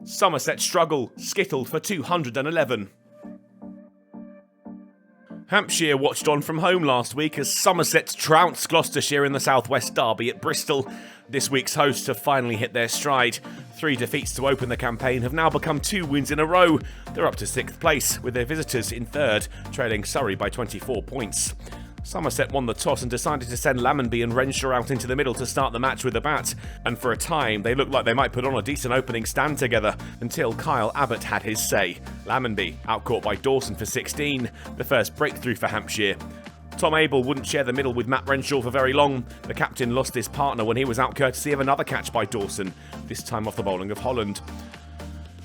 Somerset struggle, skittled for 211. Hampshire watched on from home last week as Somerset trounced Gloucestershire in the South West Derby at Bristol. This week's hosts have finally hit their stride. 3 defeats to open the campaign have now become 2 wins in a row. They're up to 6th place, with their visitors in 3rd, trailing Surrey by 24 points. Somerset won the toss and decided to send Lammonby and Renshaw out into the middle to start the match with the bat, and for a time they looked like they might put on a decent opening stand together until Kyle Abbott had his say. Lammonby outcaught by Dawson for 16, the first breakthrough for Hampshire. Tom Abel wouldn't share the middle with Matt Renshaw for very long. The captain lost his partner when he was out courtesy of another catch by Dawson, this time off the bowling of Holland.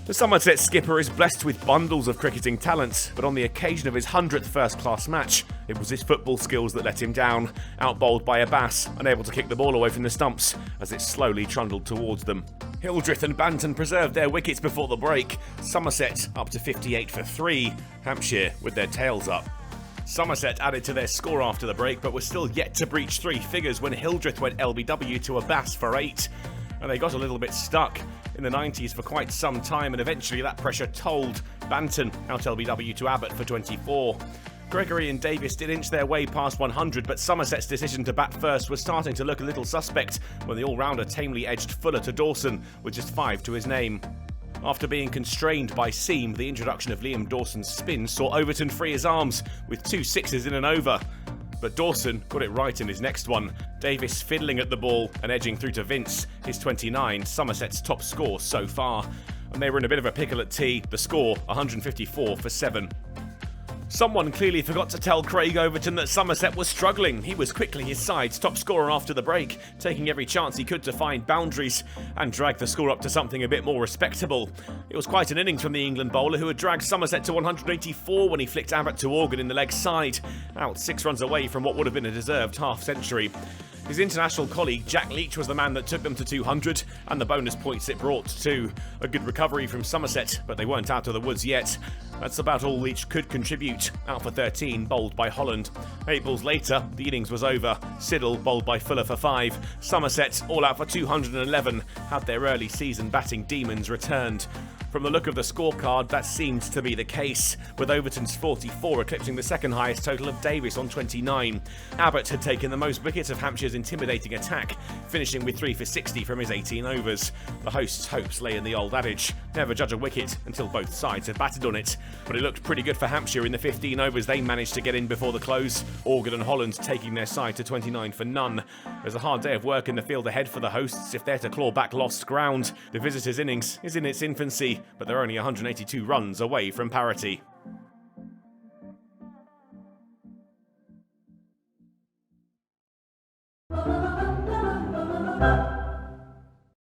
The Somerset skipper is blessed with bundles of cricketing talent, but on the occasion of his 100th first-class match, it was his football skills that let him down, out-bowled by Abbas, unable to kick the ball away from the stumps as it slowly trundled towards them. Hildreth and Banton preserved their wickets before the break, Somerset up to 58 for 3, Hampshire with their tails up. Somerset added to their score after the break, but were still yet to breach 3 figures when Hildreth went LBW to Abbas for 8. And they got a little bit stuck in the 90s for quite some time, and eventually that pressure told. Banton out LBW to Abbott for 24. Gregory and Davis did inch their way past 100, but Somerset's decision to bat first was starting to look a little suspect when the all-rounder tamely edged Fuller to Dawson with just 5 to his name. After being constrained by seam, the introduction of Liam Dawson's spin saw Overton free his arms with 2 sixes in an over. But Dawson got it right in his next one, Davis fiddling at the ball and edging through to Vince, his 29, Somerset's top score so far. And they were in a bit of a pickle at tea, the score 154 for 7. Someone clearly forgot to tell Craig Overton that Somerset was struggling. He was quickly his side's top scorer after the break, taking every chance he could to find boundaries and drag the score up to something a bit more respectable. It was quite an innings from the England bowler who had dragged Somerset to 184 when he flicked Abbott to Organ in the leg side, out 6 runs away from what would have been a deserved half-century. His international colleague Jack Leach was the man that took them to 200, and the bonus points it brought too. A good recovery from Somerset, but they weren't out of the woods yet. That's about all Leach could contribute, out for 13, bowled by Holland. 8 balls later, the innings was over. Siddle bowled by Fuller for 5. Somerset, all out for 211, had their early season batting demons returned. From the look of the scorecard, that seemed to be the case, with Overton's 44 eclipsing the second highest total of Davis on 29. Abbott had taken the most wickets of Hampshire's intimidating attack, finishing with 3 for 60 from his 18 overs. The hosts' hopes lay in the old adage, never judge a wicket until both sides have batted on it. But it looked pretty good for Hampshire in the 15 overs they managed to get in before the close, Organ and Holland taking their side to 29 for none. There's a hard day of work in the field ahead for the hosts if they're to claw back lost ground. The visitors' innings is in its infancy, but they're only 182 runs away from parity.